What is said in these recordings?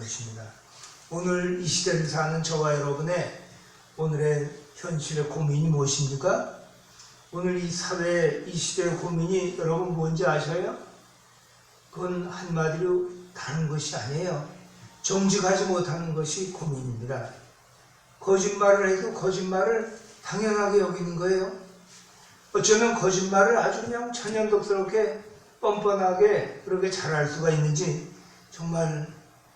것입니다. 오늘 이 시대를 사는 저와 여러분의 오늘의 현실의 고민이 무엇입니까? 오늘 이 사회, 이 시대의 고민이 여러분 뭔지 아셔요? 그건 한마디로 다른 것이 아니에요. 정직하지 못하는 것이 고민입니다. 거짓말을 해도 거짓말을 당연하게 여기는 거예요. 어쩌면 거짓말을 아주 그냥 천연덕스럽게 뻔뻔하게 그렇게 잘할 수가 있는지 정말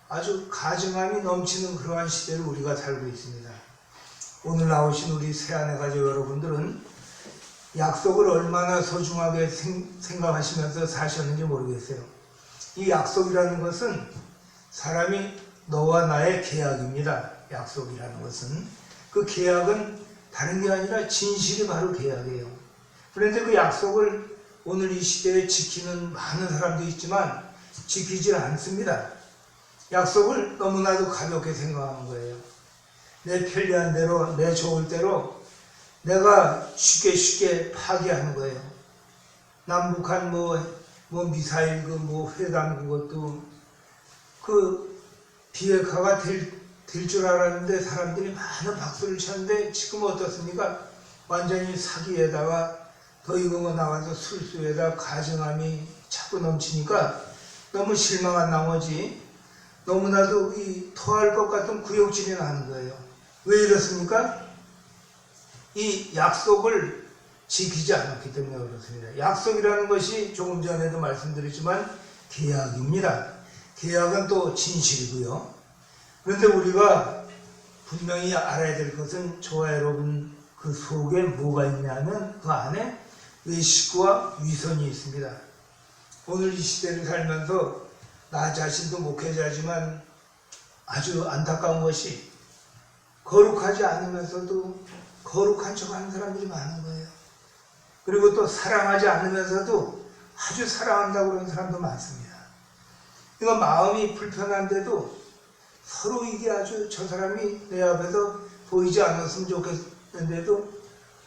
아주 가증함이 넘치는 그러한 시대를 우리가 살고 있습니다. 오늘 나오신 우리 새아내 가족 여러분들은 약속을 얼마나 소중하게 생각하시면서 사셨는지 모르겠어요. 이 약속이라는 것은 사람이 너와 나의 계약입니다. 약속이라는 것은 그 계약은 다른 게 아니라 진실이 바로 계약이에요. 그런데 그 약속을 오늘 이 시대에 지키는 많은 사람도 있지만 지키지 않습니다. 약속을 너무나도 가볍게 생각하는 거예요. 내 편리한 대로, 내 좋을 대로 내가 쉽게 파기하는 거예요. 남북한 미사일 회담 그것도 비핵화가 될 줄 알았는데 사람들이 많은 박수를 쳤는데 지금 어떻습니까? 완전히 사기에다가 더 이거 나와서 술수에다 가증함이 자꾸 넘치니까 너무 실망한 나머지 너무나도 토할 것 같은 구역질이 나는 거예요. 왜 이렇습니까? 이 약속을 지키지 않았기 때문에 그렇습니다. 약속이라는 것이 조금 전에도 말씀드렸지만 계약입니다. 계약은 또 진실이고요. 그런데 우리가 분명히 알아야 될 것은 저와 여러분 그 속에 뭐가 있냐면 그 안에 외식과 위선이 있습니다. 오늘 이 시대를 살면서 나 자신도 목회자지만 아주 안타까운 것이 거룩하지 않으면서도 거룩한 척 하는 사람들이 많은 거예요. 그리고 또 사랑하지 않으면서도 아주 사랑한다고 그러는 사람도 많습니다. 이거 마음이 불편한데도 서로 이게 아주 저 사람이 내 앞에서 보이지 않았으면 좋겠는데도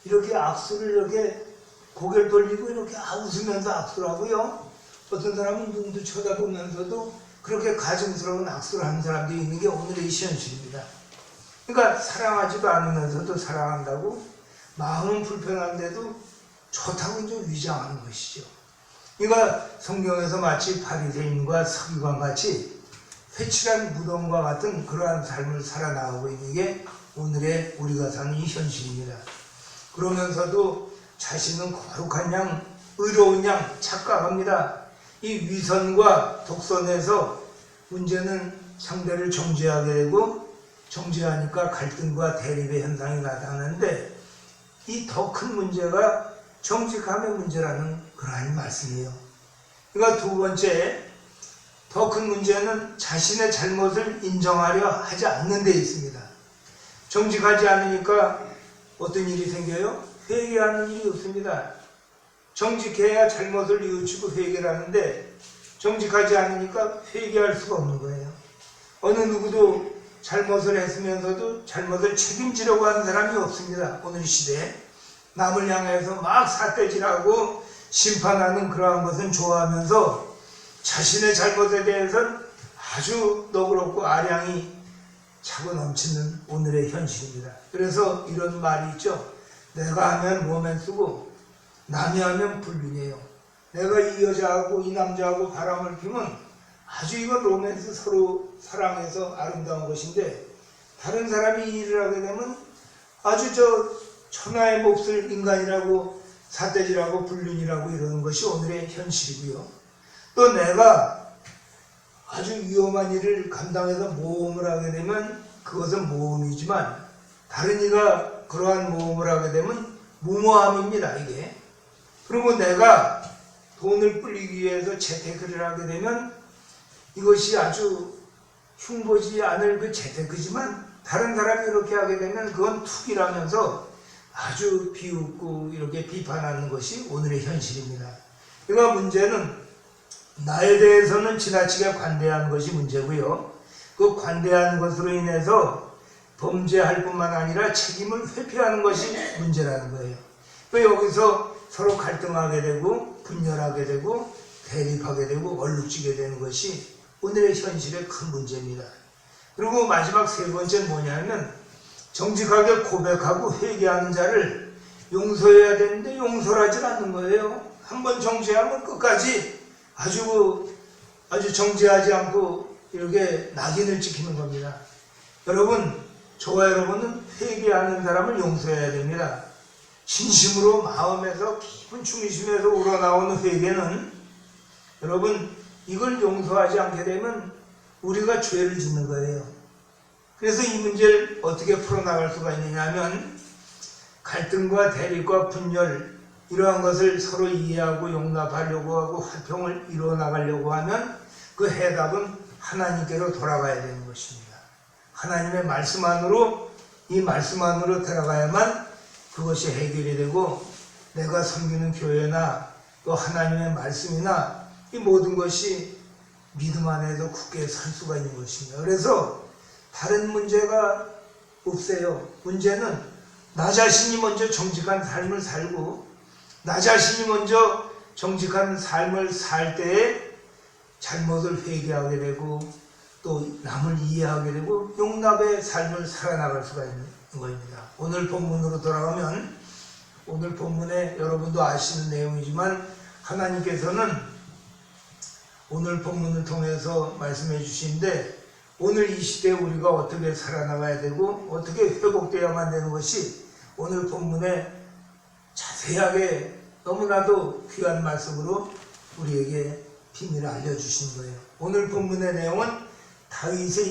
이렇게 악수를 이렇게 고개를 돌리고 이렇게 웃으면서 악수를 하고요. 어떤 사람은 눈도 쳐다보면서도 그렇게 가증스러운 악수를 하는 사람들이 있는 게 오늘의 현실입니다. 그러니까 사랑하지도 않으면서도 사랑한다고 마음은 불편한데도 좋다고 이제 위장하는 것이죠. 그러니까 성경에서 마치 바리새인과 서기관 같이 회칠한 무덤과 같은 그러한 삶을 살아나가고 있는 게 오늘의 우리가 사는 이 현실입니다. 그러면서도 자신은 거룩한 양, 의로운 양 착각합니다. 이 위선과 독선에서 문제는 상대를 정죄하게 되고 정죄하니까 갈등과 대립의 현상이 나타나는데 이 더 큰 문제가 정직함의 문제라는 그러한 말씀이에요. 그러니까 두 번째 더 큰 문제는 자신의 잘못을 인정하려 하지 않는 데 있습니다. 정직하지 않으니까 어떤 일이 생겨요? 회개하는 일이 없습니다. 정직해야 잘못을 뉘우치고 회개를 하는데 정직하지 않으니까 회개할 수가 없는 거예요. 어느 누구도 잘못을 했으면서도 잘못을 책임지려고 하는 사람이 없습니다. 오늘 시대에 남을 향해서 막 삿대질하고 심판하는 그러한 것은 좋아하면서 자신의 잘못에 대해서는 아주 너그럽고 아량이 차고 넘치는 오늘의 현실입니다. 그래서 이런 말이 있죠. 내가 하면 몸에 쓰고 남이 하면 불륜이에요. 내가 이 여자하고 이 남자하고 바람을 피면 아주 이거 로맨스 서로 사랑해서 아름다운 것인데 다른 사람이 이 일을 하게 되면 아주 천하의 몹쓸 인간이라고 삿대질하고 불륜이라고 이러는 것이 오늘의 현실이고요. 또 내가 아주 위험한 일을 감당해서 모험을 하게 되면 그것은 모험이지만 다른 이가 그러한 모험을 하게 되면 무모함입니다. 이게. 그리고 내가 돈을 불리기 위해서 재테크를 하게 되면 이것이 아주 흉보지 않을 그 재테크지만 다른 사람이 이렇게 하게 되면 그건 투기라면서 아주 비웃고 이렇게 비판하는 것이 오늘의 현실입니다. 그러니까 문제는 나에 대해서는 지나치게 관대한 것이 문제고요. 그 관대한 것으로 인해서 범죄할 뿐만 아니라 책임을 회피하는 것이 문제라는 거예요. 또 여기서 서로 갈등하게 되고 분열하게 되고 대립하게 되고 얼룩지게 되는 것이 오늘의 현실의 큰 문제입니다. 그리고 마지막 세 번째는 뭐냐면 정직하게 고백하고 회개하는 자를 용서해야 되는데 용서를 하지 않는 거예요. 한번 정죄하면 끝까지 아주 정죄하지 않고 이렇게 낙인을 찍히는 겁니다. 여러분, 저와 여러분은 회개하는 사람을 용서해야 됩니다. 진심으로 마음에서 깊은 중심에서 우러나오는 회개는 여러분 이걸 용서하지 않게 되면 우리가 죄를 짓는 거예요. 그래서 이 문제를 어떻게 풀어나갈 수가 있느냐 하면 갈등과 대립과 분열 이러한 것을 서로 이해하고 용납하려고 하고 화평을 이루어나가려고 하면 그 해답은 하나님께로 돌아가야 되는 것입니다. 하나님의 말씀 안으로 이 말씀 안으로 들어가야만 그것이 해결이 되고 내가 섬기는 교회나 또 하나님의 말씀이나 이 모든 것이 믿음 안에도 굳게 설 수가 있는 것입니다. 그래서 다른 문제가 없어요. 문제는 나 자신이 먼저 정직한 삶을 살고 나 자신이 먼저 정직한 삶을 살 때에 잘못을 회개하게 되고 또 남을 이해하게 되고 용납의 삶을 살아나갈 수가 있는 것입니다. 오늘 본문으로 돌아가면 오늘 본문에 여러분도 아시는 내용이지만 하나님께서는 오늘 본문을 통해서 말씀해 주시는데 오늘 이 시대에 우리가 어떻게 살아나가야 되고 어떻게 회복되어야만 되는 것이 오늘 본문에 자세하게 너무나도 귀한 말씀으로 우리에게 비밀을 알려주신 거예요. 오늘 본문의 내용은 다윗의